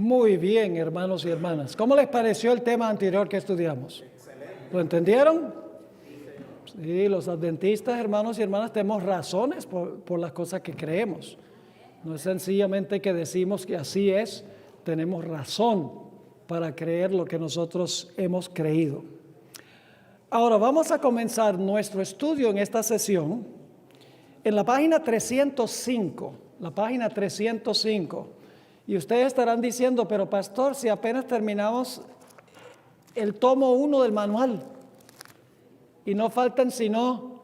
Muy bien, hermanos y hermanas. ¿Cómo les pareció el tema anterior que estudiamos? ¿Lo entendieron? Sí, los adventistas, hermanos y hermanas, tenemos razones por las cosas que creemos. No es sencillamente que decimos que así es, tenemos razón para creer lo que nosotros hemos creído. Ahora vamos a comenzar nuestro estudio en esta sesión en la página 305, Y ustedes estarán diciendo, pero pastor, si apenas terminamos el tomo 1 del manual y no faltan sino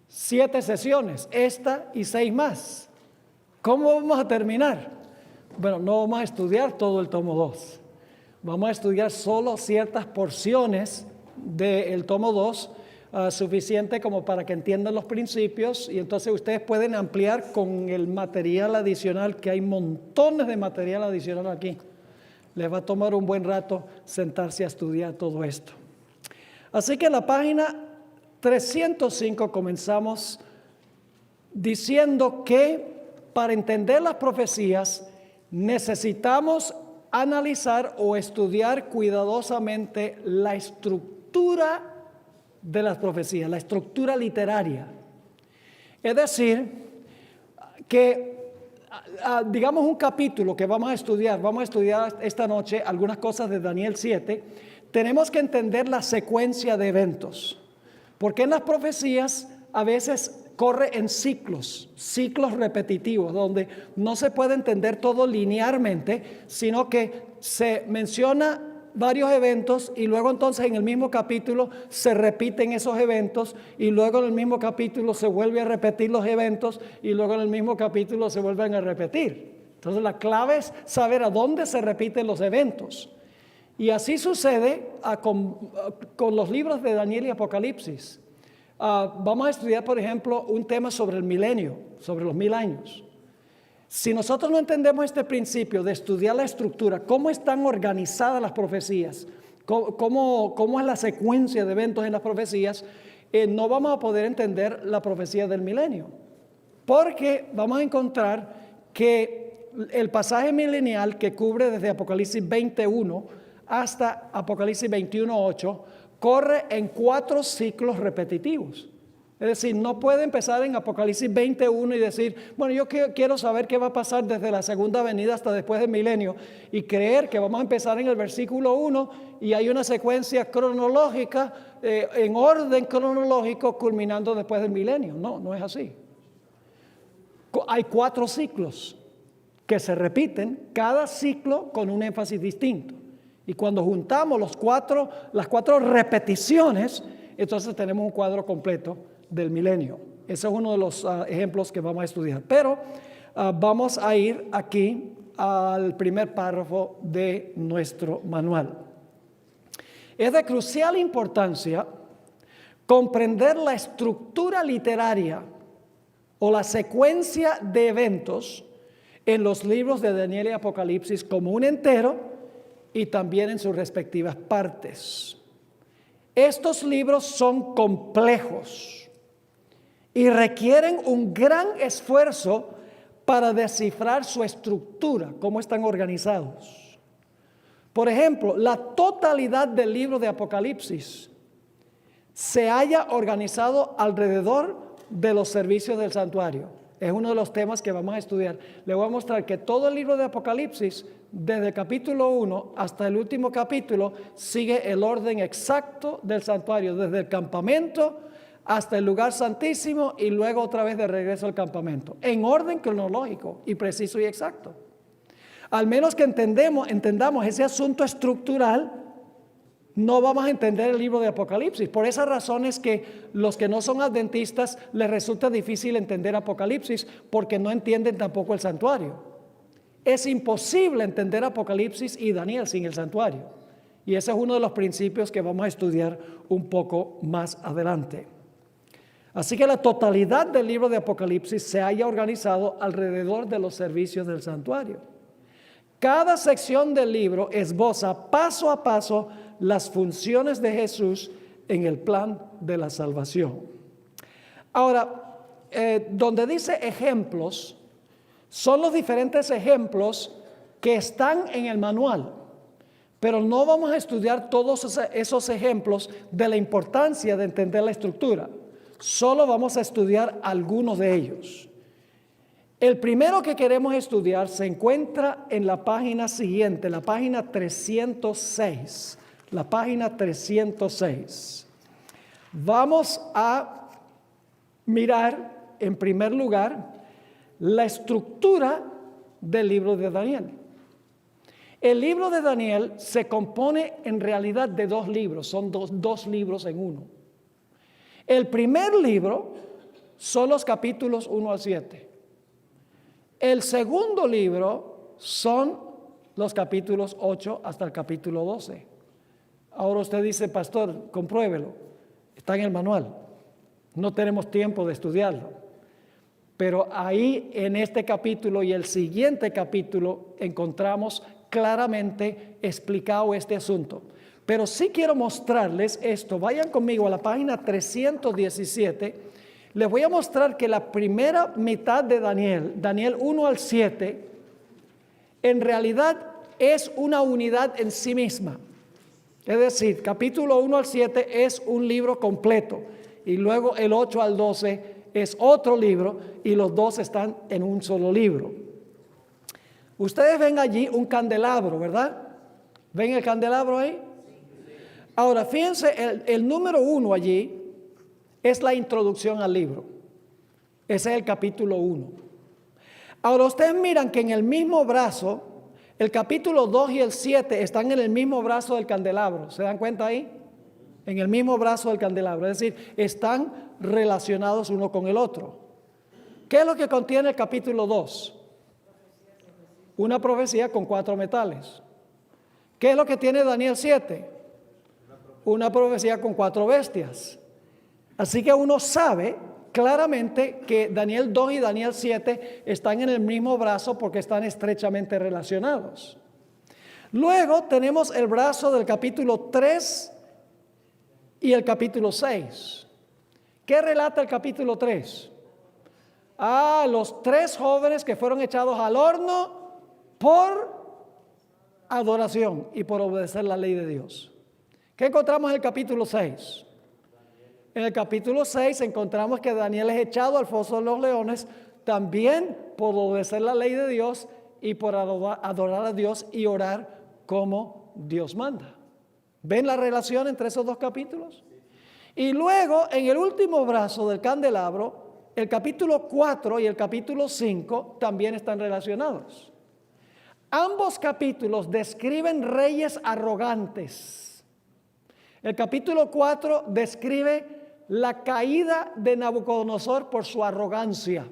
7 sesiones, esta y 6 más. ¿Cómo vamos a terminar? Bueno, no vamos a estudiar todo el tomo 2. Vamos a estudiar solo ciertas porciones del tomo 2, suficiente como para que entiendan los principios, y entonces ustedes pueden ampliar con el material adicional, que hay montones de material adicional aquí. Les va a tomar un buen rato sentarse a estudiar todo esto. Así que en la página 305 comenzamos diciendo que para entender las profecías necesitamos analizar o estudiar cuidadosamente la estructura de las profecías, la estructura literaria. Es decir, que digamos un capítulo que vamos a estudiar esta noche algunas cosas de Daniel 7, tenemos que entender la secuencia de eventos, porque en las profecías a veces corre en ciclos repetitivos, donde no se puede entender todo linealmente, sino que se menciona varios eventos y luego entonces en el mismo capítulo se repiten esos eventos y luego en el mismo capítulo se vuelve a repetir los eventos y luego en el mismo capítulo se vuelven a repetir. Entonces la clave es saber a dónde se repiten los eventos. Y así sucede con los libros de Daniel y Apocalipsis. Vamos a estudiar, por ejemplo, un tema sobre el milenio, sobre los 1000 años. Si nosotros no entendemos este principio de estudiar la estructura, cómo están organizadas las profecías, cómo es la secuencia de eventos en las profecías, no vamos a poder entender la profecía del milenio. Porque vamos a encontrar que el pasaje milenial que cubre desde Apocalipsis 21 hasta Apocalipsis 21:8 corre en 4 ciclos repetitivos. Es decir, no puede empezar en Apocalipsis 21 y decir, bueno, yo quiero saber qué va a pasar desde la segunda venida hasta después del milenio, y creer que vamos a empezar en el versículo 1 y hay una secuencia cronológica, en orden cronológico, culminando después del milenio. No, no es así. Hay 4 ciclos que se repiten, cada ciclo con un énfasis distinto. Y cuando juntamos las 4 repeticiones, entonces tenemos un cuadro completo del milenio. Ese es uno de los ejemplos que vamos a estudiar. Pero vamos a ir aquí al primer párrafo de nuestro manual. Es de crucial importancia comprender la estructura literaria o la secuencia de eventos en los libros de Daniel y Apocalipsis como un entero y también en sus respectivas partes. Estos libros son complejos y requieren un gran esfuerzo para descifrar su estructura, cómo están organizados. Por ejemplo, la totalidad del libro de Apocalipsis se halla organizado alrededor de los servicios del santuario. Es uno de los temas que vamos a estudiar. Le voy a mostrar que todo el libro de Apocalipsis, desde el capítulo 1 hasta el último capítulo, sigue el orden exacto del santuario, desde el campamento hasta el lugar santísimo y luego otra vez de regreso al campamento, en orden cronológico y preciso y exacto. Al menos que entendamos ese asunto estructural, no vamos a entender el libro de Apocalipsis. Por esa razón es que los que no son adventistas les resulta difícil entender Apocalipsis, porque no entienden tampoco el santuario. Es imposible entender Apocalipsis y Daniel sin el santuario. Y ese es uno de los principios que vamos a estudiar un poco más adelante. Así que la totalidad del libro de Apocalipsis se haya organizado alrededor de los servicios del santuario. Cada sección del libro esboza paso a paso las funciones de Jesús en el plan de la salvación. Ahora, donde dice ejemplos, son los diferentes ejemplos que están en el manual, pero no vamos a estudiar todos esos ejemplos de la importancia de entender la estructura. Solo vamos a estudiar algunos de ellos. El primero que queremos estudiar se encuentra en la página siguiente, la página 306. La página 306. Vamos a mirar en primer lugar la estructura del libro de Daniel. El libro de Daniel se compone en realidad de dos libros, son dos libros en uno. El primer libro son los capítulos 1 al 7. El segundo libro son los capítulos 8 hasta el capítulo 12. Ahora usted dice, pastor, compruébelo, está en el manual, no tenemos tiempo de estudiarlo. Pero ahí en este capítulo y el siguiente capítulo encontramos claramente explicado este asunto. Pero sí quiero mostrarles esto. Vayan conmigo a la página 317. Les voy a mostrar que la primera mitad de Daniel 1 al 7, en realidad es una unidad en sí misma. Es decir, capítulo 1 al 7 es un libro completo y luego el 8 al 12 es otro libro y los dos están en un solo libro. Ustedes ven allí un candelabro, ¿verdad? ¿Ven el candelabro ahí? Ahora, fíjense, el número 1 allí es la introducción al libro. Ese es el capítulo 1. Ahora, ustedes miran que en el mismo brazo, el capítulo 2 y el 7 están en el mismo brazo del candelabro. ¿Se dan cuenta ahí? En el mismo brazo del candelabro. Es decir, están relacionados uno con el otro. ¿Qué es lo que contiene el capítulo 2? Una profecía con 4 metales. ¿Qué es lo que tiene Daniel 7? Una profecía con 4 bestias. Así que uno sabe claramente que Daniel 2 y Daniel 7 están en el mismo brazo porque están estrechamente relacionados. Luego tenemos el brazo del capítulo 3 y el capítulo 6. ¿Qué relata el capítulo 3? Los 3 jóvenes que fueron echados al horno por adoración y por obedecer la ley de Dios. ¿Qué encontramos en el capítulo 6? En el capítulo 6 encontramos que Daniel es echado al foso de los leones también por obedecer la ley de Dios y por adorar a Dios y orar como Dios manda. ¿Ven la relación entre esos dos capítulos? Y luego en el último brazo del candelabro, el capítulo 4 y el capítulo 5 también están relacionados. Ambos capítulos describen reyes arrogantes. El capítulo 4 describe la caída de Nabucodonosor por su arrogancia.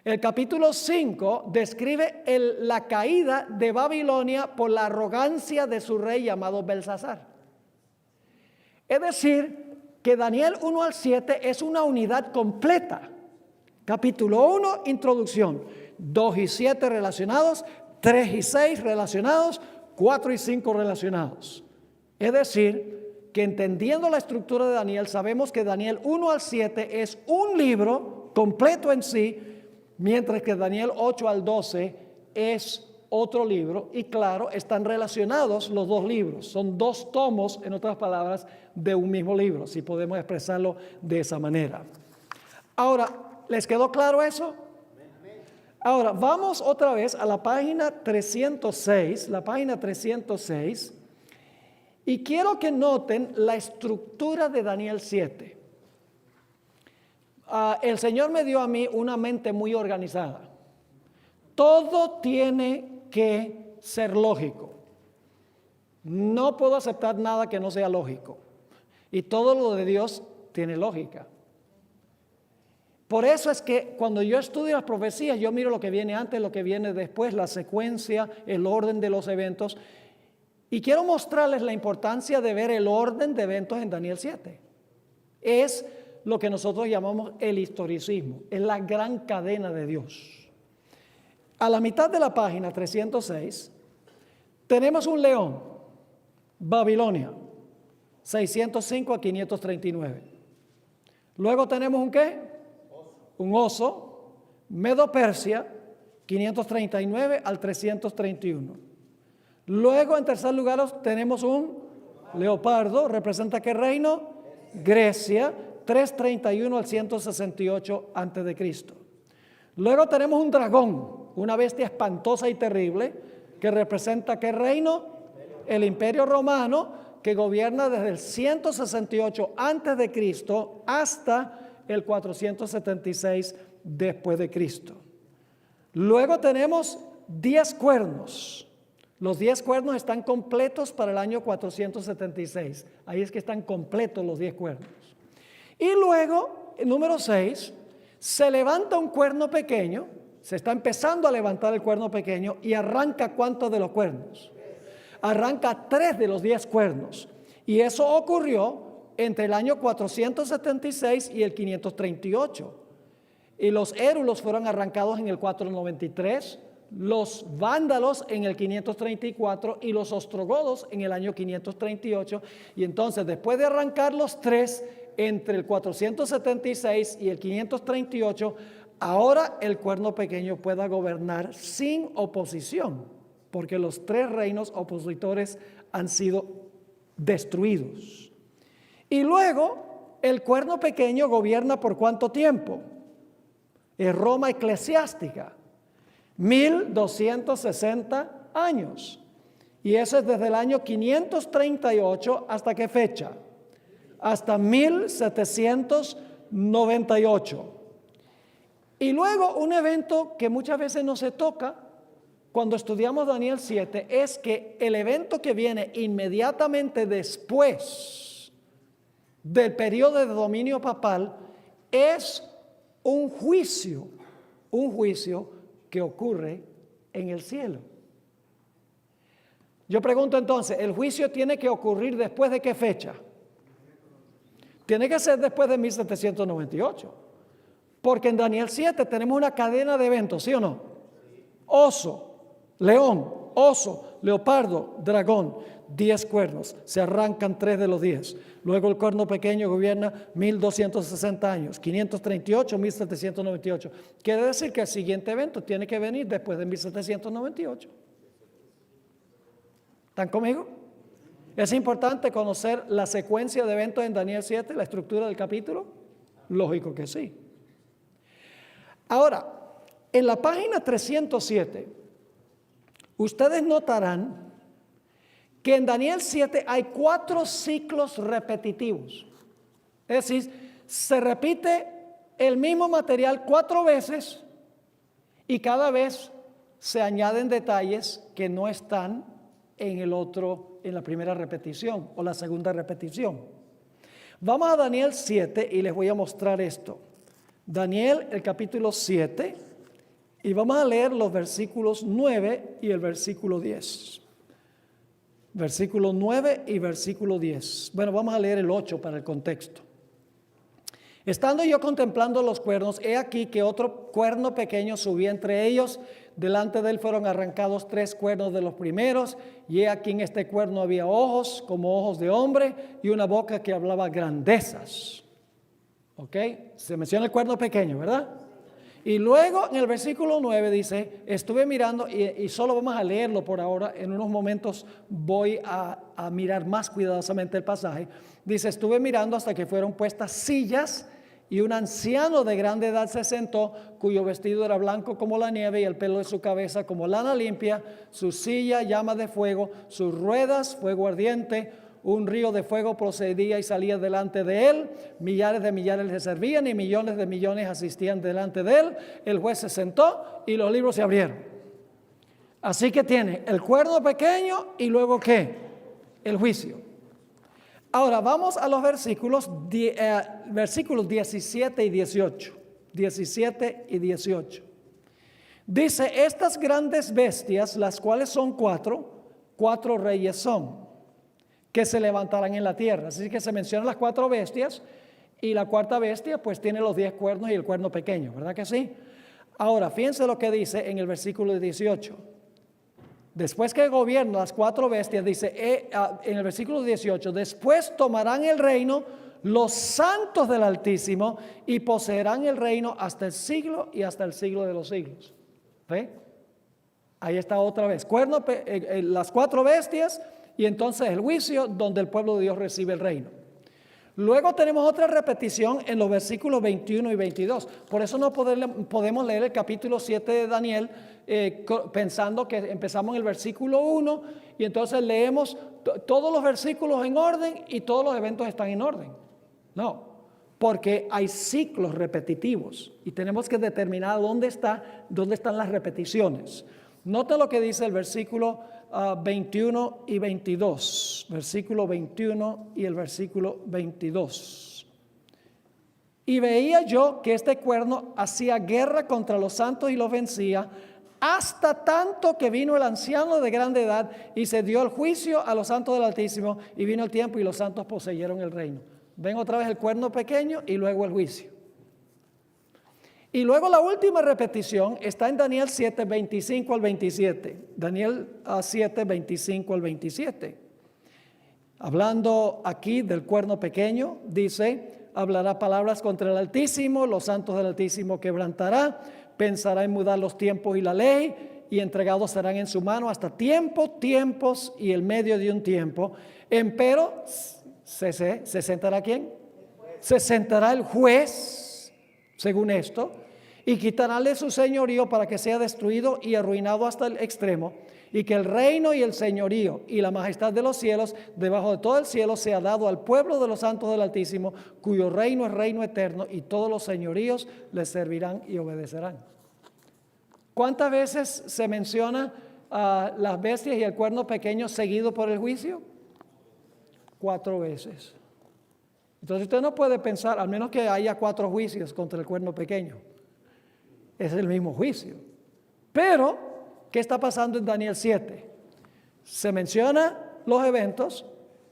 El capítulo 5 describe la caída de Babilonia por la arrogancia de su rey llamado Belsasar. Es decir, que Daniel 1 al 7 es una unidad completa. Capítulo 1, introducción. 2 y 7 relacionados, 3 y 6 relacionados, 4 y 5 relacionados. Es decir, que entendiendo la estructura de Daniel, sabemos que Daniel 1 al 7 es un libro completo en sí, mientras que Daniel 8 al 12 es otro libro, y claro, están relacionados los dos libros. Son 2 tomos, en otras palabras, de un mismo libro, si podemos expresarlo de esa manera. Ahora, ¿les quedó claro eso? Ahora, vamos otra vez a la página 306, y quiero que noten la estructura de Daniel 7. El Señor me dio a mí una mente muy organizada. Todo tiene que ser lógico. No puedo aceptar nada que no sea lógico. Y todo lo de Dios tiene lógica. Por eso es que cuando yo estudio las profecías, yo miro lo que viene antes, lo que viene después, la secuencia, el orden de los eventos. Y quiero mostrarles la importancia de ver el orden de eventos en Daniel 7. Es lo que nosotros llamamos el historicismo, es la gran cadena de Dios. A la mitad de la página 306 tenemos un león, Babilonia, 605 a 539. Luego tenemos un ¿qué? Un oso, Medo-Persia, 539 al 331. Luego, en tercer lugar, tenemos un leopardo. ¿Representa qué reino? Grecia, 331 al 168 antes de Cristo. Luego tenemos un dragón, una bestia espantosa y terrible, que representa qué reino? El Imperio Romano, que gobierna desde el 168 antes de Cristo hasta el 476 después de Cristo. Luego tenemos 10 cuernos. Los 10 cuernos están completos para el año 476. Ahí es que están completos los 10 cuernos. Y luego, el número 6, se levanta un cuerno pequeño, se está empezando a levantar el cuerno pequeño y arranca ¿cuántos de los cuernos? Arranca 3 de los 10 cuernos. Y eso ocurrió entre el año 476 y el 538. Y los érulos fueron arrancados en el 493, los vándalos en el 534 y los ostrogodos en el año 538. Y entonces, después de arrancar los 3 entre el 476 y el 538, ahora el cuerno pequeño pueda gobernar sin oposición, porque los 3 reinos opositores han sido destruidos. Y luego el cuerno pequeño gobierna ¿por cuánto tiempo? Es Roma eclesiástica, 1260 años. Y eso es desde el año 538 ¿hasta qué fecha? Hasta 1798. Y luego un evento que muchas veces no se toca cuando estudiamos Daniel 7 es que el evento que viene inmediatamente después del periodo de dominio papal es un juicio que ocurre en el cielo. Yo pregunto entonces, ¿el juicio tiene que ocurrir después de qué fecha? Tiene que ser después de 1798. Porque en Daniel 7 tenemos una cadena de eventos, ¿sí o no? Oso, león, oso, leopardo, dragón, 10 cuernos. Se arrancan 3 de los 10. Luego el cuerno pequeño gobierna 1260 años, 538, 1798. Quiere decir que el siguiente evento tiene que venir después de 1798. ¿Están conmigo? ¿Es importante conocer la secuencia de eventos en Daniel 7, la estructura del capítulo? Lógico que sí. Ahora, en la página 307, ustedes notarán que en Daniel 7 hay 4 ciclos repetitivos. Es decir, se repite el mismo material 4 veces y cada vez se añaden detalles que no están en la primera repetición o la segunda repetición. Vamos a Daniel 7 y les voy a mostrar esto. Daniel, el capítulo 7, y vamos a leer los versículos 9 y el versículo 10. Versículo 9 y versículo 10. Bueno, vamos a leer el 8 para el contexto. Estando yo contemplando los cuernos, he aquí que otro cuerno pequeño subía entre ellos. Delante de él fueron arrancados 3 cuernos de los primeros, y he aquí en este cuerno había ojos como ojos de hombre y una boca que hablaba grandezas. ¿Ok? Se menciona el cuerno pequeño, ¿verdad? Y luego en el versículo 9 dice, estuve mirando, y solo vamos a leerlo por ahora, en unos momentos voy a mirar más cuidadosamente el pasaje. Dice, estuve mirando hasta que fueron puestas sillas, y un anciano de grande edad se sentó, cuyo vestido era blanco como la nieve y el pelo de su cabeza como lana limpia, su silla llama de fuego, sus ruedas fuego ardiente. Un río de fuego procedía y salía delante de él, millares de millares le servían y millones de millones asistían delante de él. El juez se sentó y los libros se abrieron. Así que tiene el cuerno pequeño y luego ¿qué? El juicio. Ahora vamos a los versículos 17 y 18. 17 y 18. Dice, estas grandes bestias, las cuales son 4 reyes son, que se levantarán en la tierra. Así que se mencionan las 4 bestias y la cuarta bestia pues tiene los 10 cuernos y el cuerno pequeño, ¿verdad que sí? Ahora, fíjense lo que dice en el versículo 18. Después que gobiernan las 4 bestias, dice en el versículo 18, después tomarán el reino los santos del Altísimo y poseerán el reino hasta el siglo y hasta el siglo de los siglos. ¿Ve? Ahí está otra vez. Las 4 bestias y entonces el juicio donde el pueblo de Dios recibe el reino. Luego tenemos otra repetición en los versículos 21 y 22. Por eso no podemos leer el capítulo 7 de Daniel pensando que empezamos en el versículo 1 y entonces leemos todos los versículos en orden y todos los eventos están en orden. No, porque hay ciclos repetitivos y tenemos que determinar dónde están las repeticiones. Nota lo que dice el versículo 21 y 22. Versículo 21 y el versículo 22. Y veía yo que este cuerno hacía guerra contra los santos y los vencía, hasta tanto que vino el anciano de grande edad y se dio el juicio a los santos del Altísimo, y vino el tiempo y los santos poseyeron el reino. Ven otra vez el cuerno pequeño y luego el juicio. Y luego la última repetición está en Daniel 7, 25 al 27. Daniel 7, 25 al 27. Hablando aquí del cuerno pequeño, dice: hablará palabras contra el Altísimo, los santos del Altísimo quebrantará, pensará en mudar los tiempos y la ley, y entregados serán en su mano hasta tiempos y el medio de un tiempo. Empero, ¿se sentará quién? Se sentará el juez, según esto, y quitarále su señorío para que sea destruido y arruinado hasta el extremo, y que el reino y el señorío y la majestad de los cielos, debajo de todo el cielo, sea dado al pueblo de los santos del Altísimo, cuyo reino es reino eterno, y todos los señoríos les servirán y obedecerán. ¿Cuántas veces se menciona las bestias y el cuerno pequeño seguido por el juicio? 4 veces. Entonces usted no puede pensar, al menos que haya 4 juicios contra el cuerno pequeño. Es el mismo juicio. Pero, ¿qué está pasando en Daniel 7? Se menciona los eventos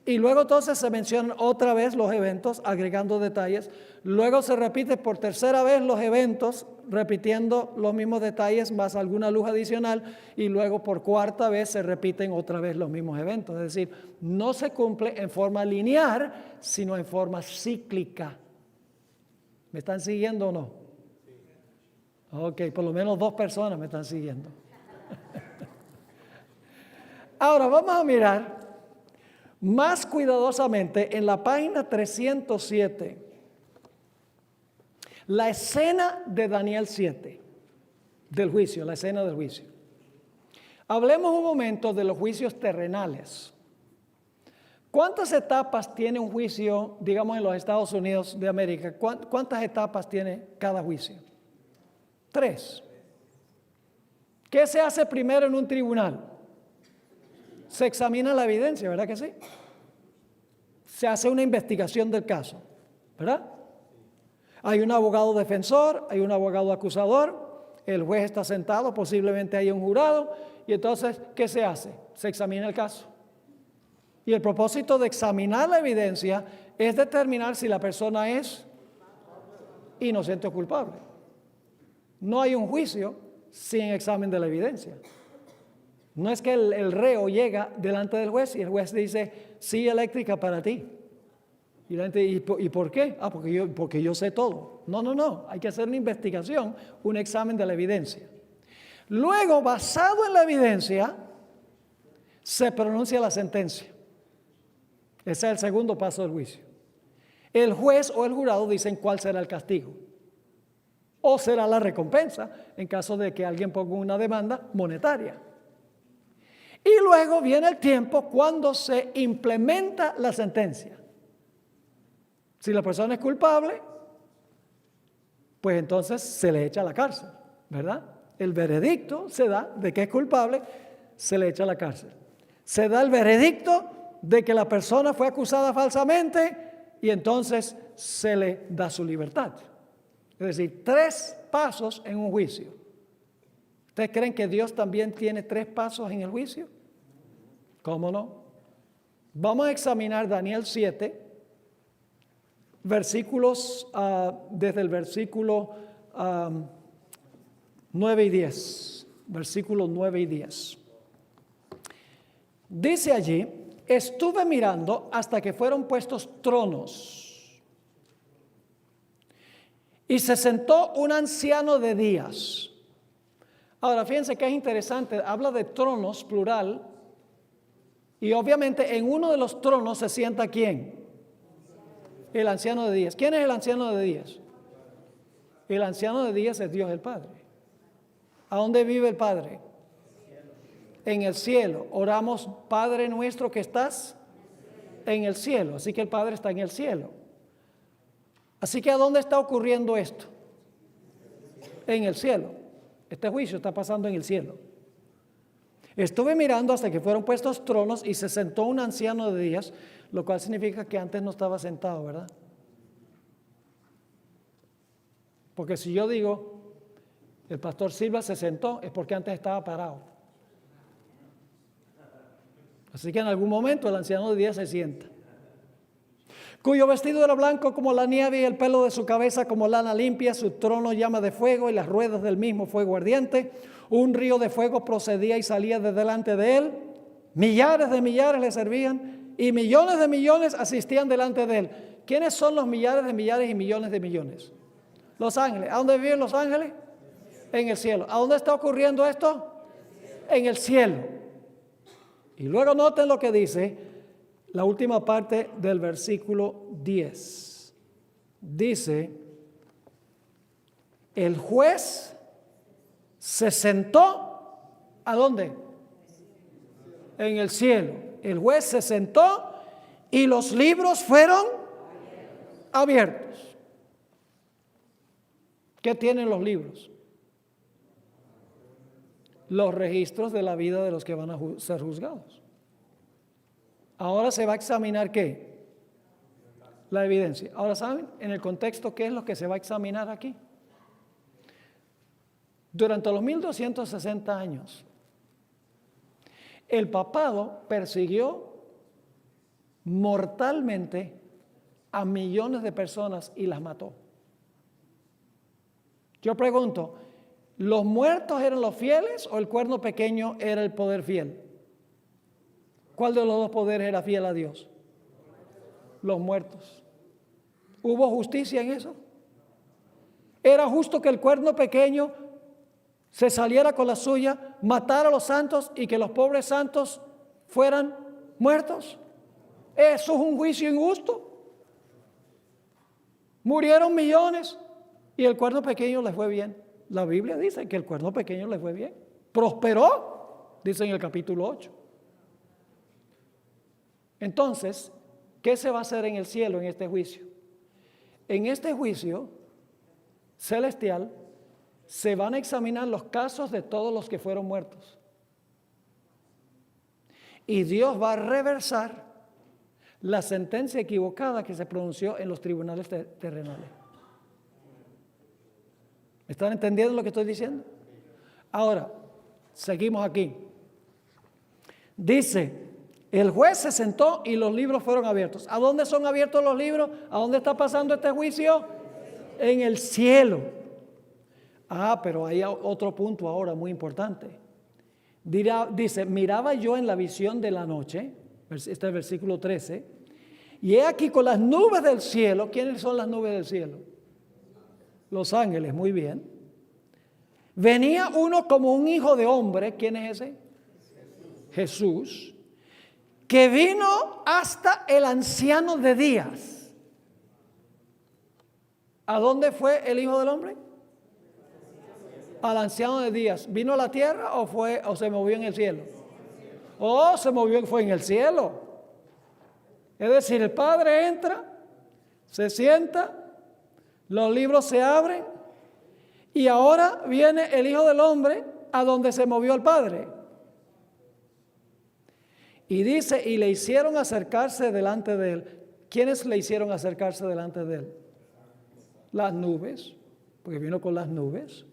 y luego entonces se mencionan otra vez los eventos, agregando detalles. Luego se repite por tercera vez los eventos, repitiendo los mismos detalles más alguna luz adicional, y luego por cuarta vez se repiten otra vez los mismos eventos. Es decir, no se cumple en forma lineal, sino en forma cíclica. ¿Me están siguiendo o no? Ok, por lo menos 2 personas me están siguiendo. Ahora vamos a mirar más cuidadosamente en la página 307 la escena de Daniel 7, del juicio, la escena del juicio. Hablemos un momento de los juicios terrenales. ¿Cuántas etapas tiene un juicio, digamos, en los Estados Unidos de América? ¿Cuántas etapas tiene cada juicio? 3. ¿Qué se hace primero en un tribunal? Se examina la evidencia, ¿verdad que sí? Se hace una investigación del caso, ¿verdad? Hay un abogado defensor, hay un abogado acusador, el juez está sentado, posiblemente hay un jurado, y entonces, ¿qué se hace? Se examina el caso. Y el propósito de examinar la evidencia es determinar si la persona es inocente o culpable. No hay un juicio sin examen de la evidencia. No es que el reo llega delante del juez y el juez dice, sí, eléctrica para ti. Y la gente, ¿y por qué? Porque yo sé todo. No. Hay que hacer una investigación, un examen de la evidencia. Luego, basado en la evidencia, se pronuncia la sentencia. Ese es el segundo paso del juicio. El juez o el jurado dicen cuál será el castigo. O será la recompensa en caso de que alguien ponga una demanda monetaria. Y luego viene el tiempo cuando se implementa la sentencia. Si la persona es culpable, pues entonces se le echa a la cárcel, ¿verdad? El veredicto se da de que es culpable, se le echa a la cárcel. Se da el veredicto de que la persona fue acusada falsamente y entonces se le da su libertad. Es decir, 3 pasos en un juicio. ¿Ustedes creen que Dios también tiene 3 pasos en el juicio? ¿Cómo no? Vamos a examinar Daniel 7, versículos, desde el versículo 9 y 10. Versículos 9 y 10. Dice allí, estuve mirando hasta que fueron puestos tronos. Y se sentó un anciano de días. Ahora, fíjense que es interesante, habla de tronos, plural, y obviamente en uno de los tronos se sienta ¿quién? El anciano de días. ¿Quién es el anciano de días? El anciano de días es Dios el Padre. ¿A dónde vive el Padre? En el cielo. Oramos, Padre nuestro que estás en el cielo. Así que el Padre está en el cielo. Así que ¿a dónde está ocurriendo esto? En el cielo. Este juicio está pasando en el cielo. Estuve mirando hasta que fueron puestos tronos y se sentó un anciano de días, lo cual significa que antes no estaba sentado, ¿verdad? Porque si yo digo, el pastor Silva se sentó, es porque antes estaba parado. Así que en algún momento el anciano de días se sienta. Cuyo vestido era blanco como la nieve y el pelo de su cabeza como lana limpia, su trono llama de fuego y las ruedas del mismo fuego ardiente. Un río de fuego procedía y salía de delante de él. Millares de millares le servían y millones de millones asistían delante de él. ¿Quiénes son los millares de millares y millones de millones? Los ángeles. ¿A dónde viven los ángeles? En el cielo. ¿A dónde está ocurriendo esto? En el cielo. Y luego noten lo que dice la última parte del versículo 10. Dice, el juez se sentó, ¿a dónde? En el cielo. El juez se sentó y los libros fueron abiertos. ¿Qué tienen los libros? Los registros de la vida de los que van a ser juzgados. Ahora se va a examinar ¿qué? La evidencia. Ahora, ¿saben? En el contexto, ¿qué es lo que se va a examinar aquí? Durante los 1260 años, el papado persiguió mortalmente a millones de personas y las mató. Yo pregunto, ¿los muertos eran los fieles o el cuerno pequeño era el poder fiel? ¿Cuál de los dos poderes era fiel a Dios? Los muertos. ¿Hubo justicia en eso? ¿Era justo que el cuerno pequeño se saliera con la suya, matara a los santos y que los pobres santos fueran muertos? Eso es un juicio injusto. Murieron millones y el cuerno pequeño les fue bien. La Biblia dice que el cuerno pequeño les fue bien. Prosperó, dice en el capítulo 8. Entonces, ¿qué se va a hacer en el cielo en este juicio? En este juicio celestial se van a examinar los casos de todos los que fueron muertos. Y Dios va a reversar la sentencia equivocada que se pronunció en los tribunales terrenales. ¿Están entendiendo lo que estoy diciendo? Ahora, seguimos aquí. Dice, el juez se sentó y los libros fueron abiertos. ¿A dónde son abiertos los libros? ¿A dónde está pasando este juicio? En el cielo. Pero hay otro punto ahora muy importante. Dice, miraba yo en la visión de la noche, este es el versículo 13, y he aquí con las nubes del cielo. ¿Quiénes son las nubes del cielo? Los ángeles, muy bien. Venía uno como un hijo de hombre. ¿Quién es ese? Jesús, que vino hasta el anciano de días. ¿A dónde fue el hijo del hombre? Al anciano de días. ¿Vino a la tierra o se movió en el cielo? Se movió, fue en el cielo. Es decir, el Padre entra, se sienta, los libros se abren y ahora viene el Hijo del Hombre a donde se movió el Padre. Y dice, y le hicieron acercarse delante de él. ¿Quiénes le hicieron acercarse delante de él? Las nubes, porque vino con las nubes.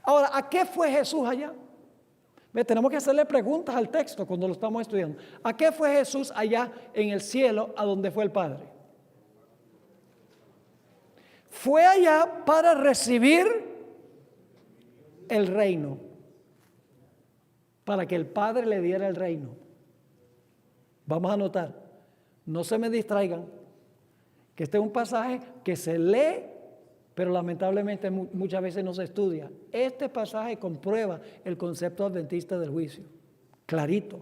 Ahora, ¿a qué fue Jesús allá? Tenemos que hacerle preguntas al texto cuando lo estamos estudiando. ¿A qué fue Jesús allá en el cielo a donde fue el Padre? Fue allá para recibir el reino, para que el Padre le diera el reino. Vamos a anotar, no se me distraigan, que este es un pasaje que se lee pero lamentablemente muchas veces no se estudia. Este pasaje comprueba el concepto adventista del juicio, clarito.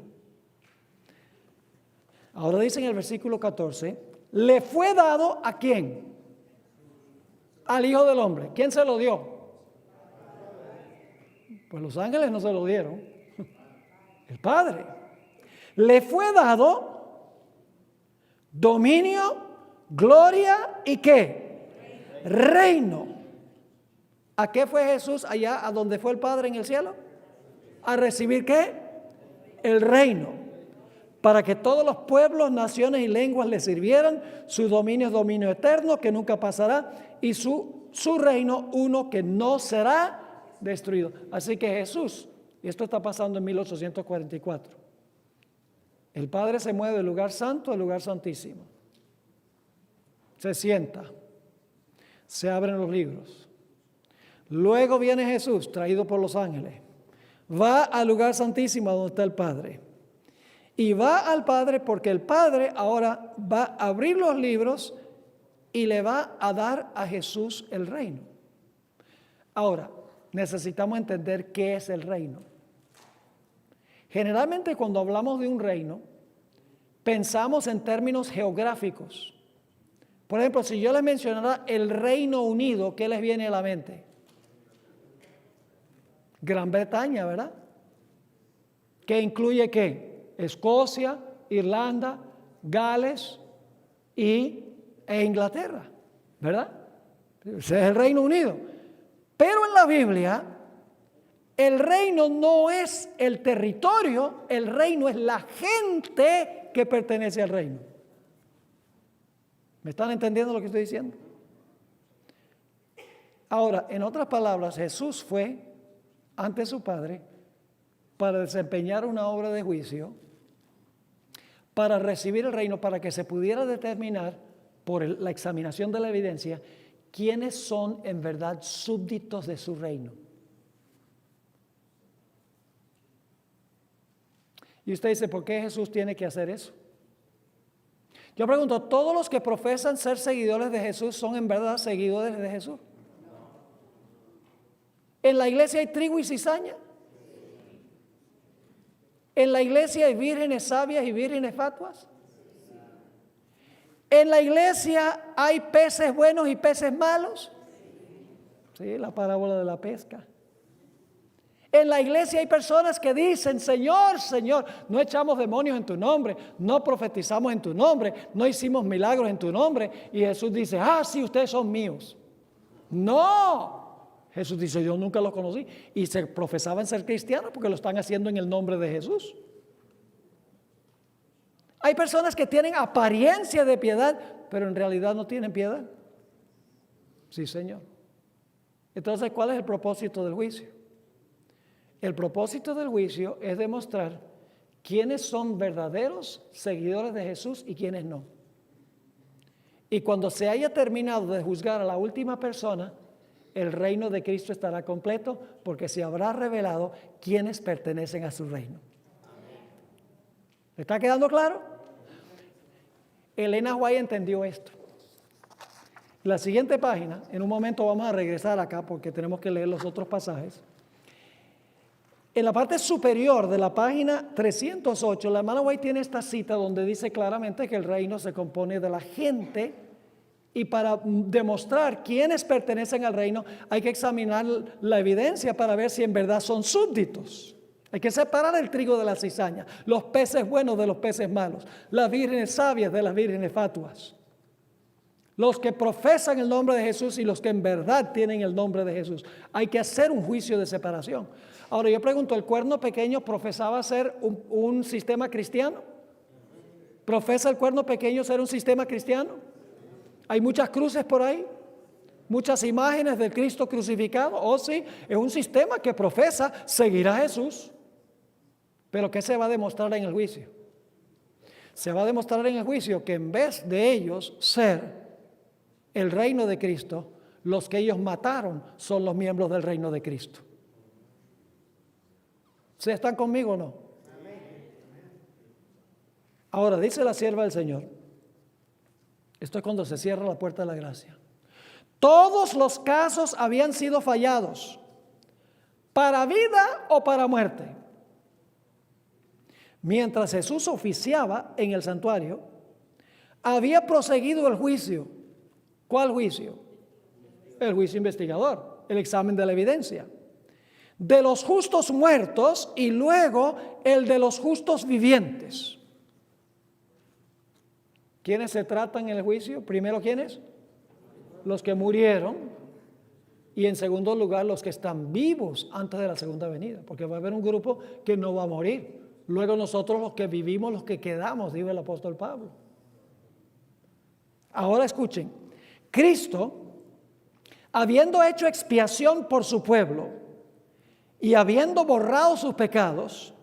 Ahora dice en el versículo 14, le fue dado ¿a quién? Al Hijo del Hombre. ¿Quién se lo dio? Pues los ángeles no se lo dieron, el Padre. Le fue dado dominio, gloria y ¿qué? Reino. ¿A qué fue Jesús allá a donde fue el Padre en el cielo? A recibir ¿qué? El reino. Para que todos los pueblos, naciones y lenguas le sirvieran. Su dominio es dominio eterno que nunca pasará, y su reino uno que no será destruido. Así que Jesús, y esto está pasando en 1844, el Padre se mueve del lugar santo al lugar santísimo. Se sienta. Se abren los libros. Luego viene Jesús, traído por los ángeles. Va al lugar santísimo donde está el Padre. Y va al Padre porque el Padre ahora va a abrir los libros y le va a dar a Jesús el reino. Ahora, necesitamos entender qué es el reino. Generalmente cuando hablamos de un reino, pensamos en términos geográficos. Por ejemplo, si yo les mencionara el Reino Unido, ¿qué les viene a la mente? Gran Bretaña, ¿verdad? ¿Qué incluye qué? Escocia, Irlanda, Gales e Inglaterra, ¿verdad? Ese es el Reino Unido. Pero en la Biblia, el reino no es el territorio, el reino es la gente que pertenece al reino. ¿Me están entendiendo lo que estoy diciendo? Ahora, en otras palabras, Jesús fue ante su Padre para desempeñar una obra de juicio, para recibir el reino, para que se pudiera determinar por la examinación de la evidencia quiénes son en verdad súbditos de su reino. Y usted dice, ¿por qué Jesús tiene que hacer eso? Yo pregunto, ¿todos los que profesan ser seguidores de Jesús son en verdad seguidores de Jesús? ¿En la iglesia hay trigo y cizaña? ¿En la iglesia hay vírgenes sabias y vírgenes fatuas? ¿En la iglesia hay peces buenos y peces malos? Sí, la parábola de la pesca. En la iglesia hay personas que dicen, Señor, Señor, no echamos demonios en tu nombre, no profetizamos en tu nombre, no hicimos milagros en tu nombre. Y Jesús dice, sí, ustedes son míos. No, Jesús dice, yo nunca los conocí. Y se profesaban ser cristianos porque lo están haciendo en el nombre de Jesús. Hay personas que tienen apariencia de piedad, pero en realidad no tienen piedad. Sí, Señor. Entonces, ¿cuál es el propósito del juicio? El propósito del juicio es demostrar quiénes son verdaderos seguidores de Jesús y quiénes no. Y cuando se haya terminado de juzgar a la última persona, el reino de Cristo estará completo porque se habrá revelado quiénes pertenecen a su reino. ¿Le está quedando claro? Elena White entendió esto. La siguiente página, en un momento vamos a regresar acá porque tenemos que leer los otros pasajes. En la parte superior de la página 308, la hermana White tiene esta cita donde dice claramente que el reino se compone de la gente y para demostrar quiénes pertenecen al reino hay que examinar la evidencia para ver si en verdad son súbditos. Hay que separar el trigo de la cizaña, los peces buenos de los peces malos, las vírgenes sabias de las vírgenes fatuas. Los que profesan el nombre de Jesús y los que en verdad tienen el nombre de Jesús. Hay que hacer un juicio de separación. Ahora yo pregunto, ¿el cuerno pequeño profesaba ser un sistema cristiano? ¿Profesa el cuerno pequeño ser un sistema cristiano? Hay muchas cruces por ahí, muchas imágenes del Cristo crucificado. Oh sí, es un sistema que profesa seguir a Jesús. Pero ¿qué se va a demostrar en el juicio? Se va a demostrar en el juicio que en vez de ellos ser el reino de Cristo, los que ellos mataron son los miembros del reino de Cristo. ¿Se están conmigo o no? Ahora dice la sierva del Señor, esto es cuando se cierra la puerta de la gracia. Todos los casos habían sido fallados, para vida o para muerte. Mientras Jesús oficiaba en el santuario, había proseguido el juicio. ¿Cuál juicio? El juicio investigador, el examen de la evidencia. De los justos muertos y luego el de los justos vivientes. ¿Quiénes se tratan en el juicio? Primero, ¿quiénes? Los que murieron, y en segundo lugar los que están vivos antes de la segunda venida, porque va a haber un grupo que no va a morir. Luego nosotros los que vivimos, los que quedamos, dice el apóstol Pablo. Ahora escuchen, Cristo, habiendo hecho expiación por su pueblo y habiendo borrado sus pecados,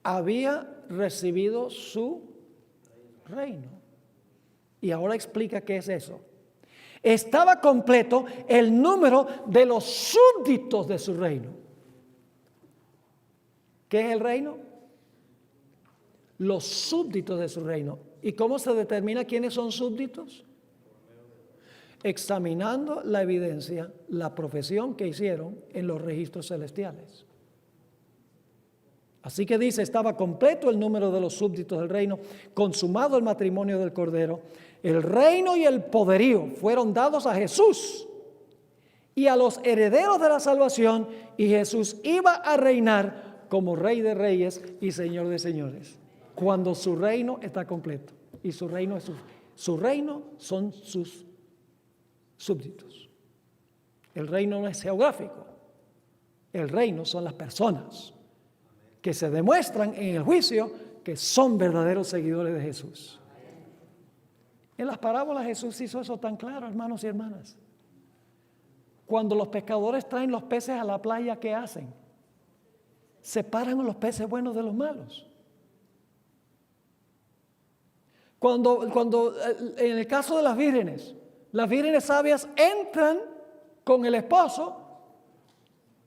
había recibido su reino. Y ahora explica qué es eso. Estaba completo el número de los súbditos de su reino. ¿Qué es el reino? Los súbditos de su reino. ¿Y cómo se determina quiénes son súbditos? Examinando la evidencia, la profesión que hicieron en los registros celestiales. Así que dice, estaba completo el número de los súbditos del reino, consumado el matrimonio del Cordero. El reino y el poderío fueron dados a Jesús y a los herederos de la salvación, y Jesús iba a reinar como Rey de Reyes y Señor de Señores, cuando su reino está completo. Y su reino son sus súbditos. El reino no es geográfico, el reino son las personas que se demuestran en el juicio que son verdaderos seguidores de Jesús. En las parábolas Jesús hizo eso tan claro, hermanos y hermanas. Cuando los pescadores traen los peces a la playa, ¿qué hacen? Separan a los peces buenos de los malos. Cuando en el caso de las vírgenes sabias entran con el esposo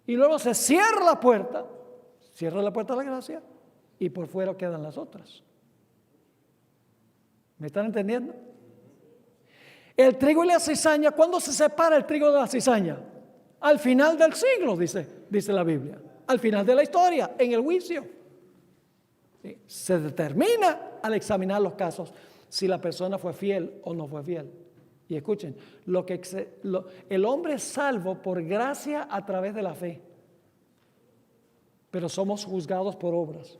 y luego se cierra la puerta de la gracia y por fuera quedan las otras. ¿Me están entendiendo? El trigo y la cizaña, ¿cuándo se separa el trigo de la cizaña? Al final del siglo, dice la Biblia. Al final de la historia, en el juicio. ¿Sí? Se determina al examinar los casos si la persona fue fiel o no fue fiel. Y escuchen, el hombre es salvo por gracia a través de la fe, pero somos juzgados por obras.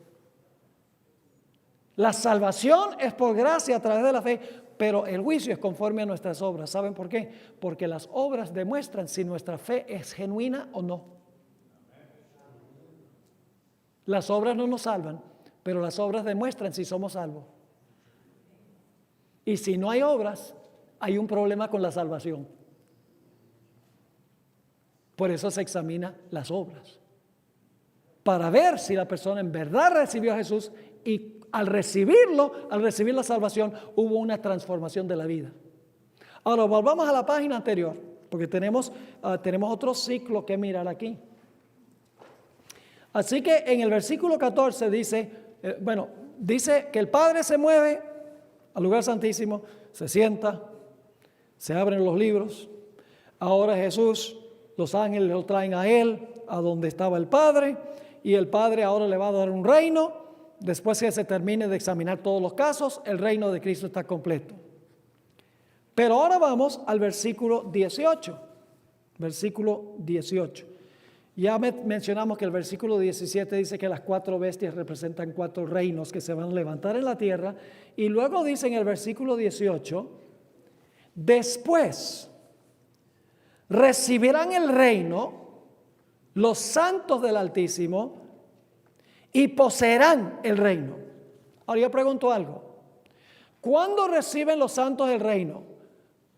La salvación es por gracia a través de la fe, pero el juicio es conforme a nuestras obras. ¿Saben por qué? Porque las obras demuestran si nuestra fe es genuina o no. Las obras no nos salvan, pero las obras demuestran si somos salvos. Y si no hay obras, hay un problema con la salvación. Por eso se examina las obras, para ver si la persona en verdad recibió a Jesús y al recibir la salvación, hubo una transformación de la vida. Ahora volvamos a la página anterior, porque tenemos otro ciclo que mirar aquí. Así que en el versículo 14 dice que el Padre se mueve al lugar santísimo, se sienta, se abren los libros. Ahora Jesús, los ángeles lo traen a él, a donde estaba el Padre, y el Padre ahora le va a dar un reino. Después que se termine de examinar todos los casos, el reino de Cristo está completo. Pero ahora vamos al versículo 18. Versículo 18. Ya mencionamos que el versículo 17 dice que las 4 bestias representan 4 reinos que se van a levantar en la tierra. Y luego dice en el versículo 18, después recibirán el reino los santos del Altísimo y poseerán el reino. Ahora yo pregunto algo. ¿Cuándo reciben los santos el reino?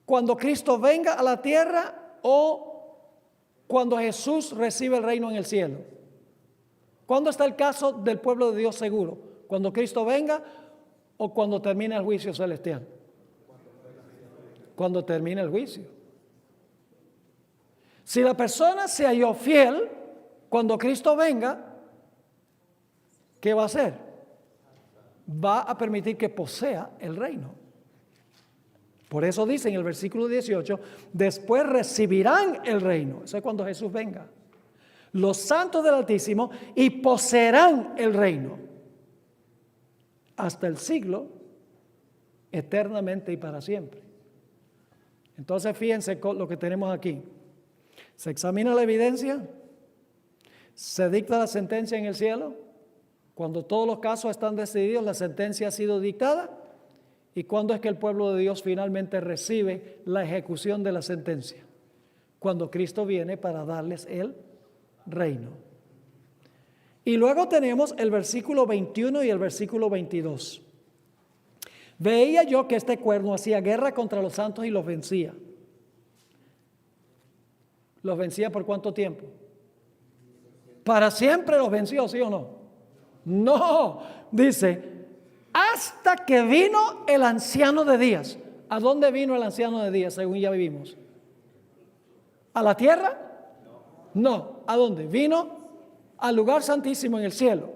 ¿Cuando Cristo venga a la tierra o cuando Jesús recibe el reino en el cielo? ¿Cuándo está el caso del pueblo de Dios seguro? ¿Cuando Cristo venga o cuando termine el juicio celestial? Cuando termine el juicio. Si la persona se halló fiel cuando Cristo venga, ¿qué va a hacer? Va a permitir que posea el reino. Por eso dice en el versículo 18, después recibirán el reino. Eso es cuando Jesús venga. Los santos del Altísimo y poseerán el reino hasta el siglo, eternamente y para siempre. Entonces fíjense con lo que tenemos aquí. Se examina la evidencia, se dicta la sentencia en el cielo. Cuando todos los casos están decididos, la sentencia ha sido dictada. ¿Y cuándo es que el pueblo de Dios finalmente recibe la ejecución de la sentencia? Cuando Cristo viene para darles el reino. Y luego tenemos el versículo 21 y el versículo 22. Veía yo que este cuerno hacía guerra contra los santos y los vencía. ¿Los vencía por cuánto tiempo? ¿Para siempre los venció, sí o no? No, dice, hasta que vino el anciano de días. ¿A dónde vino el anciano de días, según ya vivimos? ¿A la tierra? No. ¿A dónde? Vino al lugar santísimo en el cielo.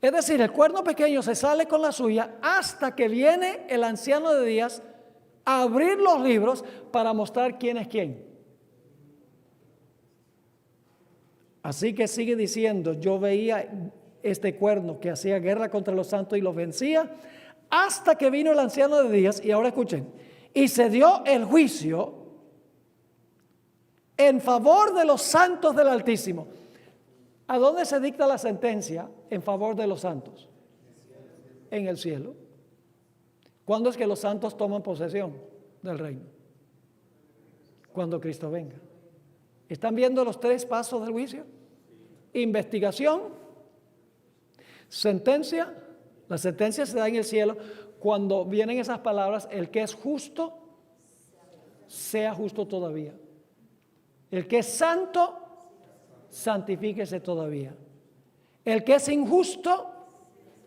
Es decir, el cuerno pequeño se sale con la suya hasta que viene el anciano de días a abrir los libros para mostrar quién es quién. Así que sigue diciendo, yo veía este cuerno que hacía guerra contra los santos y los vencía, hasta que vino el anciano de días, y ahora escuchen, y se dio el juicio en favor de los santos del Altísimo. ¿A dónde se dicta la sentencia en favor de los santos? En el cielo. ¿Cuándo es que los santos toman posesión del reino? Cuando Cristo venga. ¿Están viendo los tres pasos del juicio? Investigación, sentencia. La sentencia se da en el cielo cuando vienen esas palabras, el que es justo, sea justo todavía. El que es santo, santifíquese todavía. El que es injusto,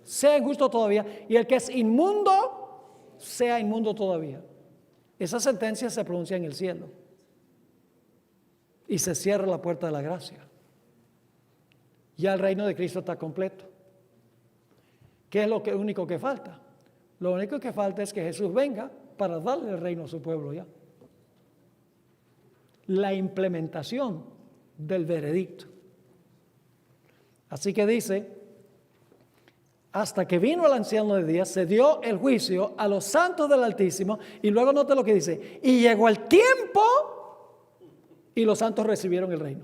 sea injusto todavía. Y el que es inmundo, sea inmundo todavía. Esa sentencia se pronuncia en el cielo. Y se cierra la puerta de la gracia. Ya el reino de Cristo está completo. ¿Qué es lo único que falta? Lo único que falta es que Jesús venga para darle el reino a su pueblo ya. La implementación del veredicto. Así que dice, hasta que vino el anciano de días, se dio el juicio a los santos del Altísimo, y luego note lo que dice, y llegó el tiempo y los santos recibieron el reino.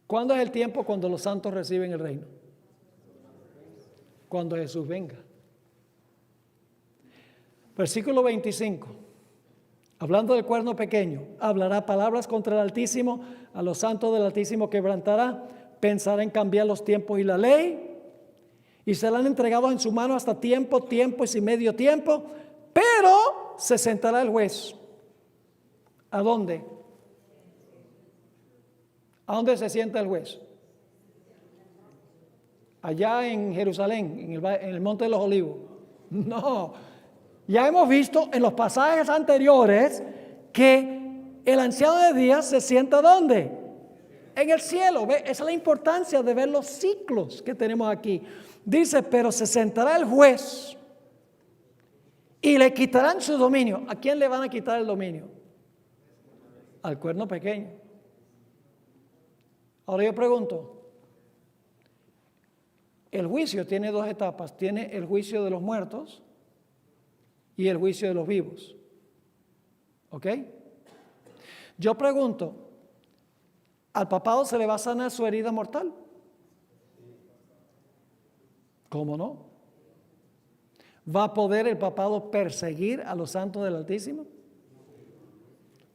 ¿Cuándo es el tiempo cuando los santos reciben el reino? Cuando Jesús venga. Versículo 25. Hablando del cuerno pequeño, hablará palabras contra el Altísimo, a los santos del Altísimo quebrantará, pensará en cambiar los tiempos y la ley, y serán entregados en su mano hasta tiempo y sin medio tiempo, pero se sentará el juez. ¿A dónde? ¿A dónde se sienta el juez? Allá en Jerusalén, en el Monte de los Olivos. No, ya hemos visto en los pasajes anteriores que el anciano de días se sienta ¿dónde? En el cielo. ¿Ve? Esa es la importancia de ver los ciclos que tenemos aquí. Dice, pero se sentará el juez y le quitarán su dominio. ¿A quién le van a quitar el dominio? Al cuerno pequeño. Ahora yo pregunto, el juicio tiene dos etapas, tiene el juicio de los muertos y el juicio de los vivos. ¿Ok? Yo pregunto, ¿al papado se le va a sanar su herida mortal? ¿Cómo no? ¿Va a poder el papado perseguir a los santos del Altísimo?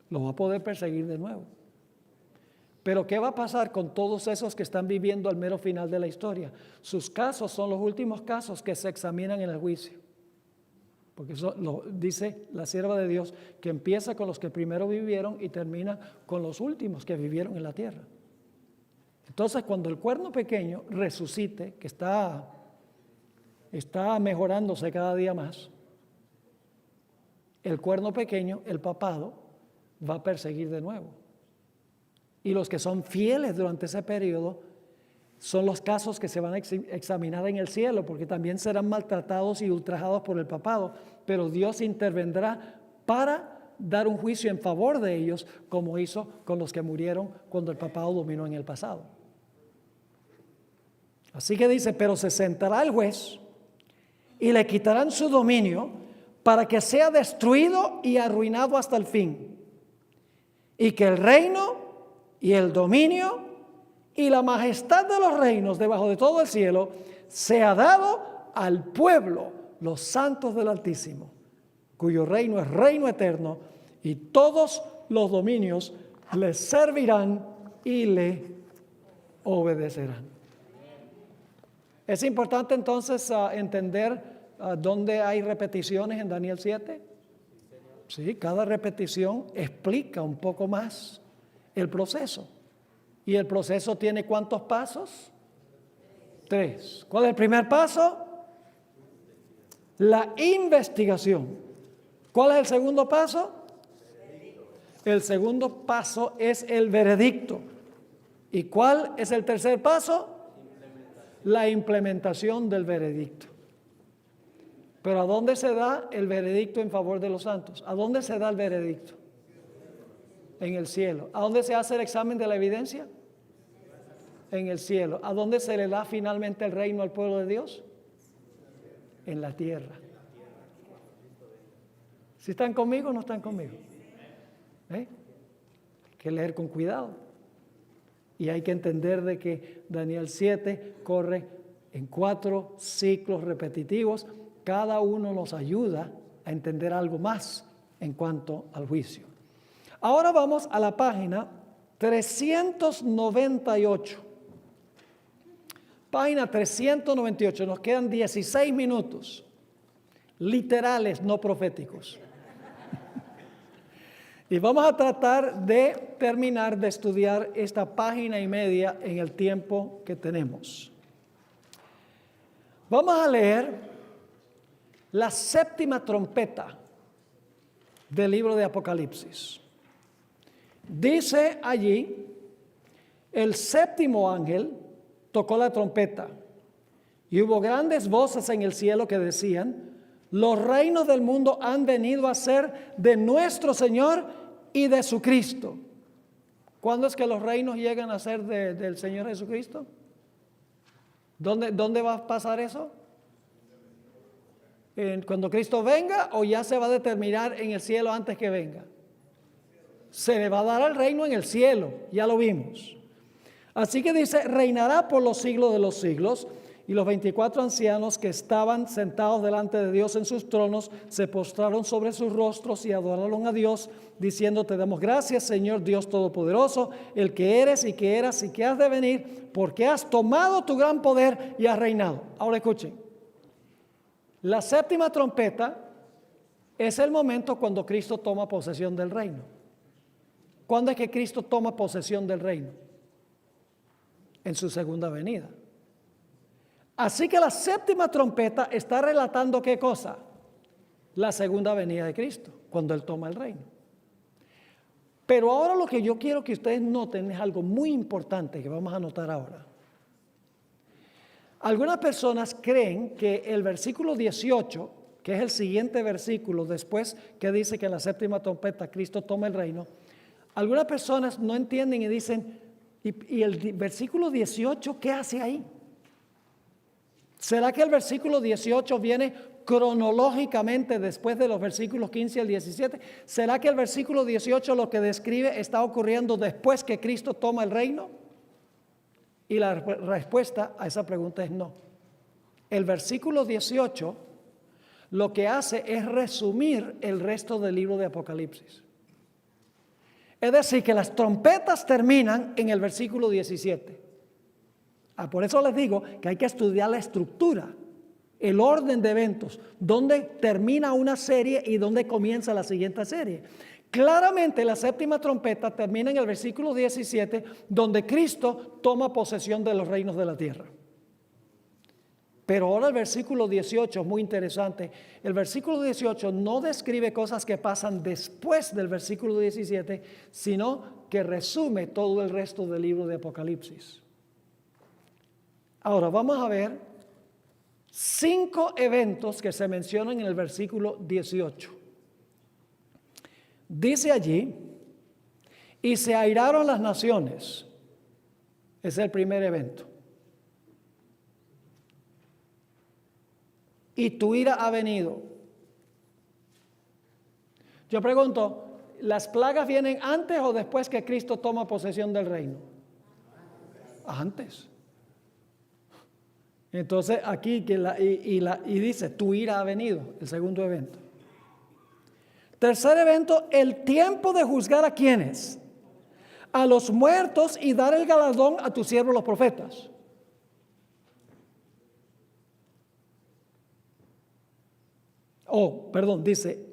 Lo va a poder perseguir de nuevo. Pero ¿qué va a pasar con todos esos que están viviendo al mero final de la historia? Sus casos son los últimos casos que se examinan en el juicio. Porque eso lo dice la sierva de Dios, que empieza con los que primero vivieron y termina con los últimos que vivieron en la tierra. Entonces, cuando el cuerno pequeño resucite, que está mejorándose cada día más, el cuerno pequeño, el papado, va a perseguir de nuevo. Y los que son fieles durante ese periodo son los casos que se van a examinar en el cielo, porque también serán maltratados y ultrajados por el papado, pero Dios intervendrá para dar un juicio en favor de ellos, como hizo con los que murieron cuando el papado dominó en el pasado. Así que dice, pero se sentará el juez y le quitarán su dominio para que sea destruido y arruinado hasta el fin, y que el reino y el dominio y la majestad de los reinos debajo de todo el cielo sea dado al pueblo, los santos del Altísimo, cuyo reino es reino eterno, y todos los dominios le servirán y le obedecerán. Es importante entonces entender dónde hay repeticiones en Daniel 7. Sí, cada repetición explica un poco más el proceso. ¿Y el proceso tiene cuántos pasos? 3. ¿Cuál es el primer paso? La investigación. ¿Cuál es el segundo paso? El segundo paso es el veredicto. ¿Y cuál es el tercer paso? La implementación del veredicto. Pero ¿a dónde se da el veredicto en favor de los santos? ¿A dónde se da el veredicto? En el cielo. ¿A dónde se hace el examen de la evidencia? En el cielo. ¿A dónde se le da finalmente el reino al pueblo de Dios? En la tierra. ¿Si están conmigo o no están conmigo? Hay que leer con cuidado. Y hay que entender de que Daniel 7 corre en 4 ciclos repetitivos. Cada uno nos ayuda a entender algo más en cuanto al juicio. Ahora vamos a la página 398. Página 398. Nos quedan 16 minutos. Literales, no proféticos. Y vamos a tratar de terminar de estudiar esta página y media en el tiempo que tenemos. Vamos a leer la 7ª trompeta del libro de Apocalipsis. Dice allí, el 7º ángel tocó la trompeta y hubo grandes voces en el cielo que decían, los reinos del mundo han venido a ser de nuestro Señor y de su Cristo. ¿Cuándo es que los reinos llegan a ser del Señor Jesucristo? ¿Dónde va a pasar eso? ¿Cuando Cristo venga o ya se va a determinar en el cielo antes que venga? Se le va a dar al reino en el cielo, ya lo vimos. Así que dice, reinará por los siglos de los siglos. Y los 24 ancianos que estaban sentados delante de Dios en sus tronos se postraron sobre sus rostros y adoraron a Dios, diciendo, te damos gracias, Señor Dios Todopoderoso, el que eres y que eras y que has de venir, porque has tomado tu gran poder y has reinado. Ahora escuchen, la 7ª trompeta es el momento cuando Cristo toma posesión del reino. ¿Cuándo es que Cristo toma posesión del reino? En su segunda venida. Así que la 7ª trompeta está relatando ¿qué cosa? La segunda venida de Cristo, cuando Él toma el reino. Pero ahora lo que yo quiero que ustedes noten es algo muy importante que vamos a notar ahora. Algunas personas creen que el versículo 18, que es el siguiente versículo después que dice que en la 7ª trompeta Cristo toma el reino, algunas personas no entienden y dicen, ¿y el versículo 18 qué hace ahí? ¿Será que el versículo 18 viene cronológicamente después de los versículos 15 al 17? ¿Será que el versículo 18 lo que describe está ocurriendo después que Cristo toma el reino? Y la respuesta a esa pregunta es no. El versículo 18 lo que hace es resumir el resto del libro de Apocalipsis. Es decir, que las trompetas terminan en el versículo 17. Por eso les digo que hay que estudiar la estructura, el orden de eventos, dónde termina una serie y dónde comienza la siguiente serie. Claramente la 7ª trompeta termina en el versículo 17, donde Cristo toma posesión de los reinos de la tierra. Pero ahora el versículo 18 es muy interesante. El versículo 18 no describe cosas que pasan después del versículo 17, sino que resume todo el resto del libro de Apocalipsis. Ahora vamos a ver 5 eventos que se mencionan en el versículo 18. Dice allí, y se airaron las naciones. Es el primer evento. Y tu ira ha venido. Yo pregunto, ¿las plagas vienen antes o después que Cristo toma posesión del reino? Antes. Entonces aquí dice, tu ira ha venido, el segundo evento. Tercer evento, el tiempo de juzgar a quienes, a los muertos y dar el galardón a tus siervos los profetas. Dice,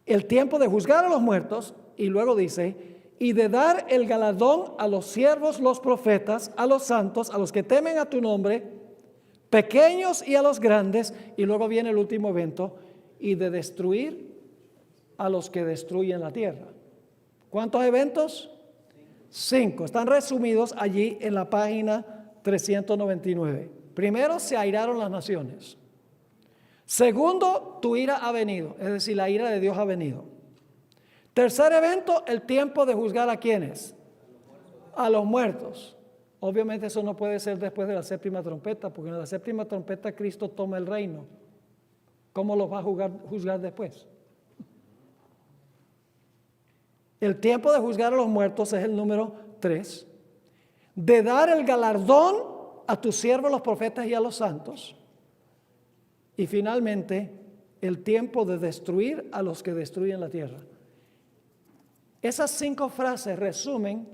el tiempo de juzgar a los muertos, y luego dice, y de dar el galardón a los siervos los profetas, a los santos, a los que temen a tu nombre, pequeños y a los grandes, y luego viene el último evento, y de destruir a los que destruyen la tierra. ¿Cuántos eventos? 5. Están resumidos allí en la página 399. Primero, se airaron las naciones. Segundo, tu ira ha venido, es decir, la ira de Dios ha venido. Tercer evento, el tiempo de juzgar a quienes, a los muertos. Obviamente eso no puede ser después de la séptima trompeta, porque en la séptima trompeta Cristo toma el reino. ¿Cómo los va a juzgar después? El tiempo de juzgar a los muertos es el número 3. De dar el galardón a tus siervos los profetas y a los santos. Y finalmente, el tiempo de destruir a los que destruyen la tierra. Esas 5 frases resumen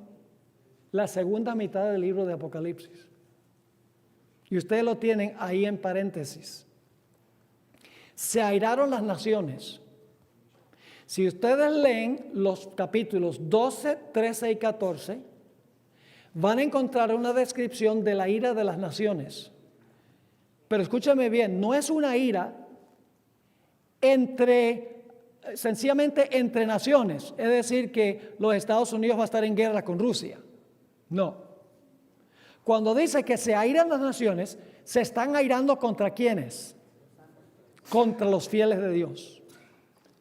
la segunda mitad del libro de Apocalipsis. Y ustedes lo tienen ahí en paréntesis. Se airaron las naciones. Si ustedes leen los capítulos 12, 13 y 14, van a encontrar una descripción de la ira de las naciones. Pero escúchame bien, no es una ira sencillamente entre naciones, es decir, que los Estados Unidos va a estar en guerra con Rusia. No. Cuando dice que se airan las naciones, se están airando ¿contra quiénes? Contra los fieles de Dios.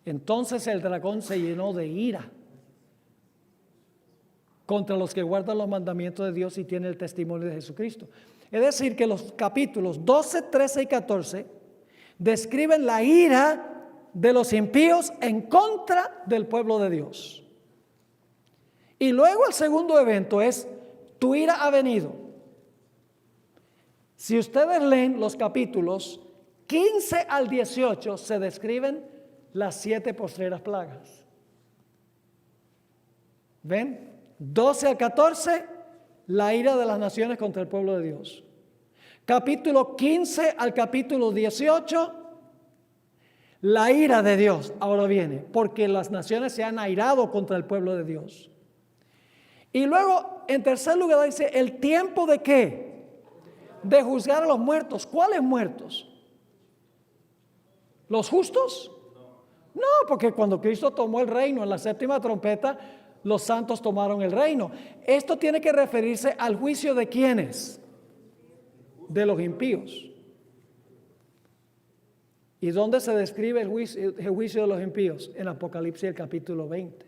Entonces el dragón se llenó de ira contra los que guardan los mandamientos de Dios y tienen el testimonio de Jesucristo. Es decir, que los capítulos 12, 13 y 14 describen la ira de los impíos en contra del pueblo de Dios. Y luego el segundo evento es, tu ira ha venido. Si ustedes leen los capítulos 15 al 18, se describen las 7 postreras plagas. ¿Ven? 12 al 14, la ira de las naciones contra el pueblo de Dios. Capítulo 15 al capítulo 18, la ira de Dios ahora viene, porque las naciones se han airado contra el pueblo de Dios. Y luego, en tercer lugar, dice, ¿el tiempo de qué? De juzgar a los muertos. ¿Cuáles muertos? ¿Los justos? No, porque cuando Cristo tomó el reino en la séptima trompeta, los santos tomaron el reino. Esto tiene que referirse al juicio de ¿quiénes? De los impíos. ¿Y dónde se describe el juicio de los impíos? En Apocalipsis el capítulo 20.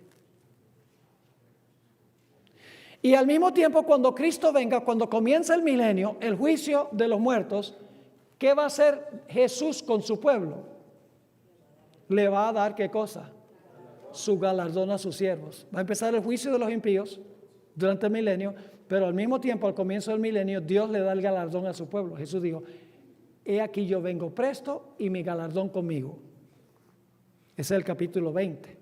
Y al mismo tiempo, cuando Cristo venga, cuando comienza el milenio, el juicio de los muertos, ¿qué va a hacer Jesús con su pueblo? Le va a dar ¿qué cosa? Su galardón a sus siervos. Va a empezar el juicio de los impíos durante el milenio, pero al mismo tiempo, al comienzo del milenio, Dios le da el galardón a su pueblo. Jesús dijo, he aquí yo vengo presto y mi galardón conmigo. Ese es el capítulo 20.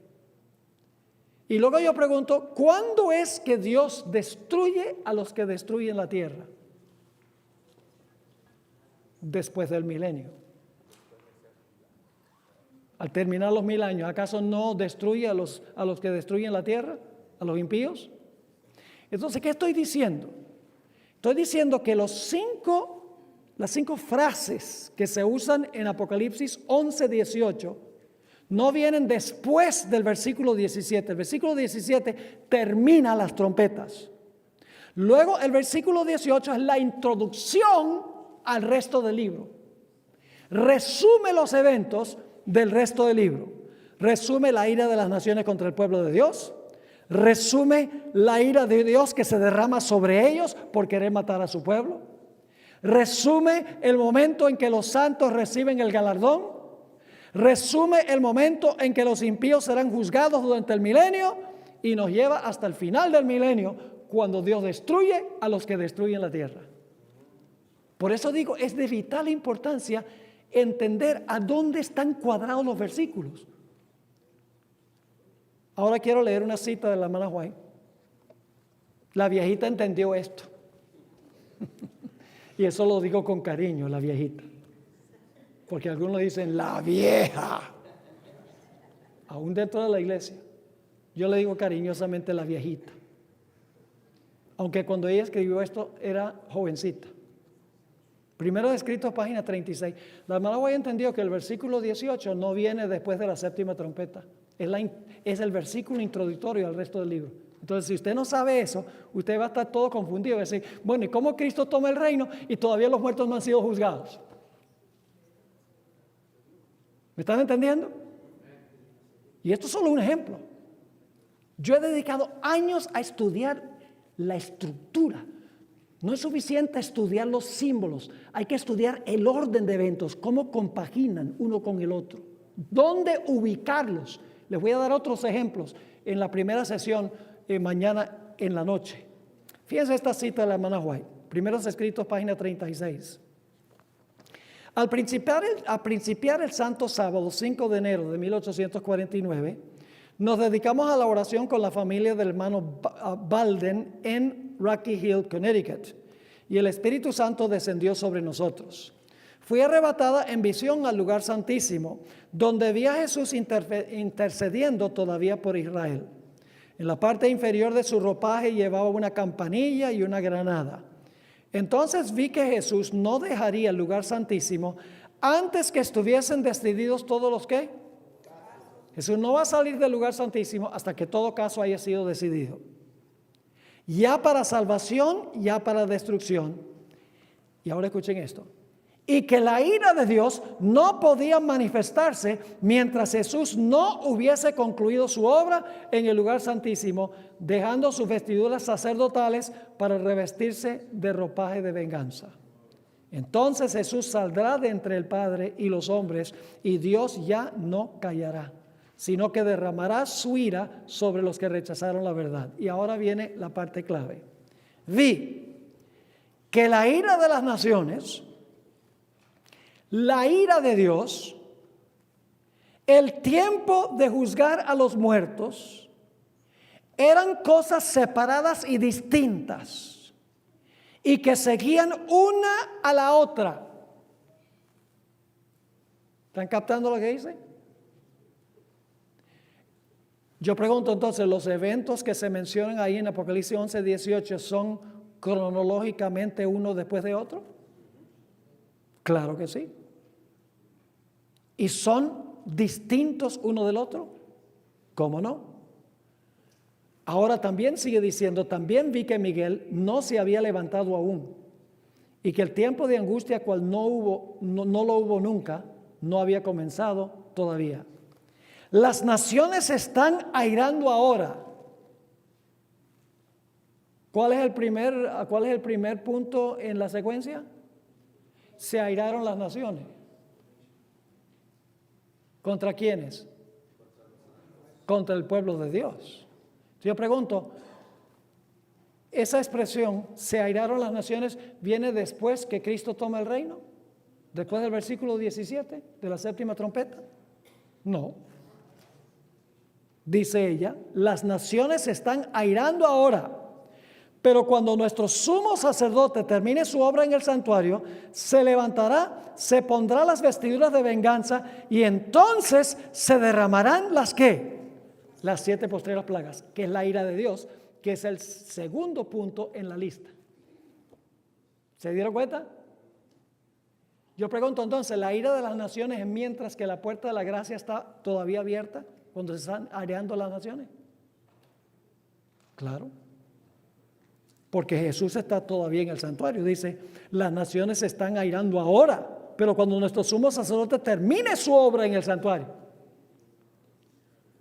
Y luego yo pregunto, ¿cuándo es que Dios destruye a los que destruyen la tierra? Después del milenio. Al terminar los 1000 años, ¿acaso no destruye a los que destruyen la tierra? ¿A los impíos? Entonces, ¿qué estoy diciendo? Estoy diciendo que las 5 frases que se usan en Apocalipsis 11, 18 no vienen después del versículo 17. El versículo 17 termina las trompetas. Luego el versículo 18 es la introducción al resto del libro. Resume los eventos del resto del libro. Resume la ira de las naciones contra el pueblo de Dios. Resume la ira de Dios que se derrama sobre ellos por querer matar a su pueblo. Resume el momento en que los santos reciben el galardón. Resume el momento en que los impíos serán juzgados durante el milenio y nos lleva hasta el final del milenio, cuando Dios destruye a los que destruyen la tierra. Por eso digo, es de vital importancia entender a dónde están cuadrados los versículos. Ahora quiero leer una cita de la hermana White. La viejita entendió esto. Y eso lo digo con cariño, la viejita. Porque algunos dicen, la vieja. Aún dentro de la iglesia. Yo le digo cariñosamente la viejita. Aunque cuando ella escribió esto era jovencita. Primero escrito, página 36. La hermana White entendió que el versículo 18 no viene después de la séptima trompeta. Es el versículo introductorio al resto del libro. Entonces, si usted no sabe eso, usted va a estar todo confundido. Va a decir, bueno, ¿y cómo Cristo toma el reino y todavía los muertos no han sido juzgados? ¿Me están entendiendo? Y esto es solo un ejemplo. Yo he dedicado años a estudiar la estructura. No es suficiente estudiar los símbolos, hay que estudiar el orden de eventos, cómo compaginan uno con el otro, dónde ubicarlos. Les voy a dar otros ejemplos en la primera sesión mañana en la noche. Fíjense esta cita de la hermana White, primeros escritos, página 36. Al principiar el santo sábado 5 de enero de 1849, nos dedicamos a la oración con la familia del hermano Balden en Rocky Hill, Connecticut, y el Espíritu Santo descendió sobre nosotros. Fui arrebatada en visión al lugar santísimo, donde vi a Jesús intercediendo todavía por Israel. En la parte inferior de su ropaje llevaba una campanilla y una granada. Entonces vi que Jesús no dejaría el lugar santísimo antes que estuviesen decididos todos los que. Jesús no va a salir del lugar santísimo hasta que todo caso haya sido decidido. Ya para salvación, ya para destrucción. Y ahora escuchen esto. Y que la ira de Dios no podía manifestarse mientras Jesús no hubiese concluido su obra en el lugar santísimo, dejando sus vestiduras sacerdotales para revestirse de ropaje de venganza. Entonces Jesús saldrá de entre el Padre y los hombres, y Dios ya no callará, sino que derramará su ira sobre los que rechazaron la verdad. Y ahora viene la parte clave. Vi que la ira de las naciones, la ira de Dios, el tiempo de juzgar a los muertos, eran cosas separadas y distintas, y que seguían una a la otra. ¿Están captando lo que dice? Yo pregunto entonces, ¿los eventos que se mencionan ahí en Apocalipsis 11, 18 son cronológicamente uno después de otro? Claro que sí. ¿Y son distintos uno del otro? ¿Cómo no? Ahora también sigue diciendo, también vi que Miguel no se había levantado aún y que el tiempo de angustia cual no lo hubo nunca, no había comenzado todavía. Las naciones se están airando ahora. ¿Cuál es el primer punto en la secuencia? Se airaron las naciones. ¿Contra quiénes? Contra el pueblo de Dios. Yo pregunto, ¿esa expresión, se airaron las naciones, viene después que Cristo toma el reino? ¿Después del versículo 17 de la séptima trompeta? No. Dice ella, las naciones se están airando ahora, pero cuando nuestro sumo sacerdote termine su obra en el santuario, se levantará, se pondrá las vestiduras de venganza y entonces se derramarán las ¿qué? Las 7 postreras plagas, que es la ira de Dios, que es el segundo punto en la lista. ¿Se dieron cuenta? Yo pregunto entonces, ¿la ira de las naciones es mientras que la puerta de la gracia está todavía abierta? Cuando se están aireando las naciones. Claro. porque Jesús está todavía en el santuario. Dice, las naciones se están airando ahora, pero cuando nuestro sumo sacerdote termine su obra en el santuario.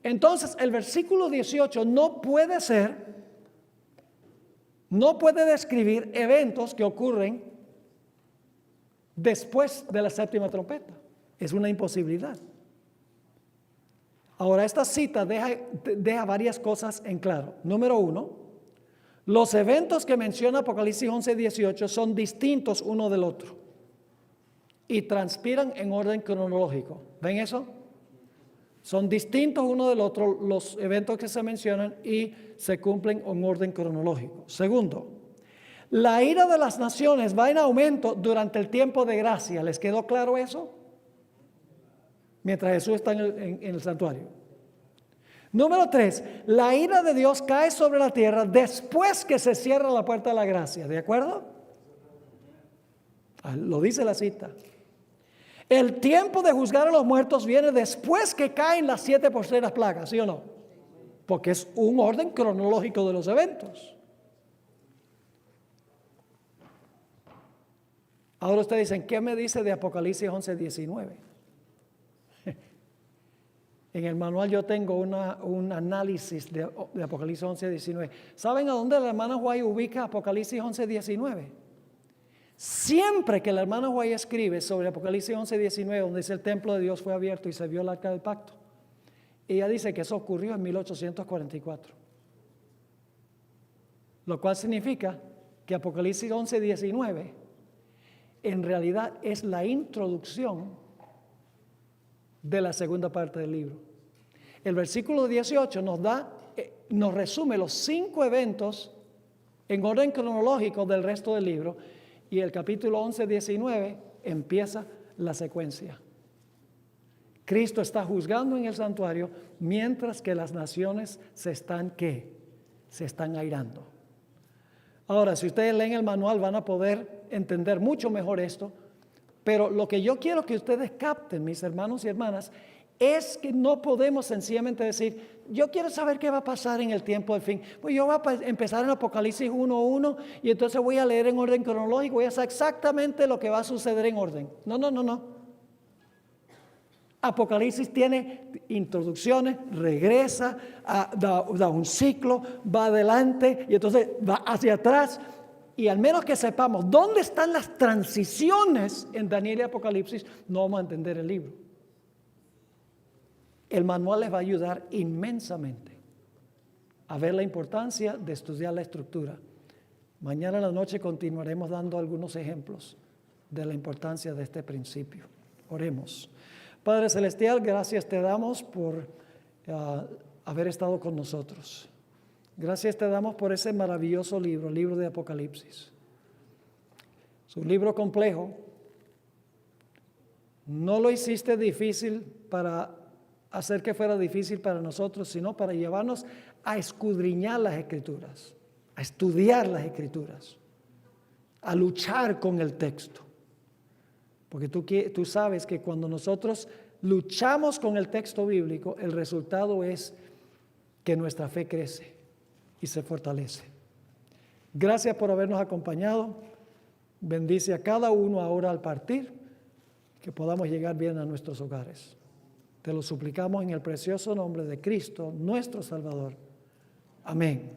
Entonces el versículo 18 no puede describir eventos que ocurren después de la séptima trompeta. Es una imposibilidad. Ahora, esta cita deja varias cosas en claro. Número uno, los eventos que menciona Apocalipsis 11:18 son distintos uno del otro y transpiran en orden cronológico. ¿Ven eso? Son distintos uno del otro los eventos que se mencionan y se cumplen en orden cronológico. Segundo, la ira de las naciones va en aumento durante el tiempo de gracia. ¿Les quedó claro eso? Mientras Jesús está en el santuario. Número 3, la ira de Dios cae sobre la tierra después que se cierra la puerta de la gracia. ¿De acuerdo? Lo dice la cita. El tiempo de juzgar a los muertos viene después que caen las 7 postreras plagas, ¿sí o no? Porque es un orden cronológico de los eventos. Ahora ustedes dicen, ¿qué me dice de Apocalipsis 11:19? En el manual yo tengo un análisis de Apocalipsis 11:19. ¿Saben a dónde la hermana White ubica Apocalipsis 11:19? Siempre que la hermana White escribe sobre Apocalipsis 11:19, donde dice el templo de Dios fue abierto y se vio el arca del pacto, ella dice que eso ocurrió en 1844. Lo cual significa que Apocalipsis 11:19 en realidad es la introducción de la segunda parte del libro. El versículo 18 nos resume los 5 eventos en orden cronológico del resto del libro, y el capítulo 11:19 empieza la secuencia. Cristo está juzgando en el santuario mientras que las naciones se están airando. Ahora, si ustedes leen el manual van a poder entender mucho mejor esto, pero lo que yo quiero que ustedes capten, mis hermanos y hermanas, es que no podemos sencillamente decir, yo quiero saber qué va a pasar en el tiempo del fin. Pues yo voy a empezar en Apocalipsis 1:1 y entonces voy a leer en orden cronológico, voy a saber exactamente lo que va a suceder en orden. No. Apocalipsis tiene introducciones, regresa, da un ciclo, va adelante y entonces va hacia atrás. Y al menos que sepamos dónde están las transiciones en Daniel y Apocalipsis, no vamos a entender el libro. El manual les va a ayudar inmensamente a ver la importancia de estudiar la estructura. Mañana en la noche continuaremos dando algunos ejemplos de la importancia de este principio. Oremos. Padre Celestial, gracias te damos por haber estado con nosotros. Gracias te damos por ese maravilloso libro, el libro de Apocalipsis. Es un libro complejo. No lo hiciste difícil para hacer que fuera difícil para nosotros, sino para llevarnos a escudriñar las Escrituras, a estudiar las Escrituras, a luchar con el texto. Porque tú sabes que cuando nosotros luchamos con el texto bíblico, el resultado es que nuestra fe crece y se fortalece. Gracias por habernos acompañado. Bendice a cada uno ahora al partir, que podamos llegar bien a nuestros hogares. Te lo suplicamos en el precioso nombre de Cristo, nuestro Salvador. Amén.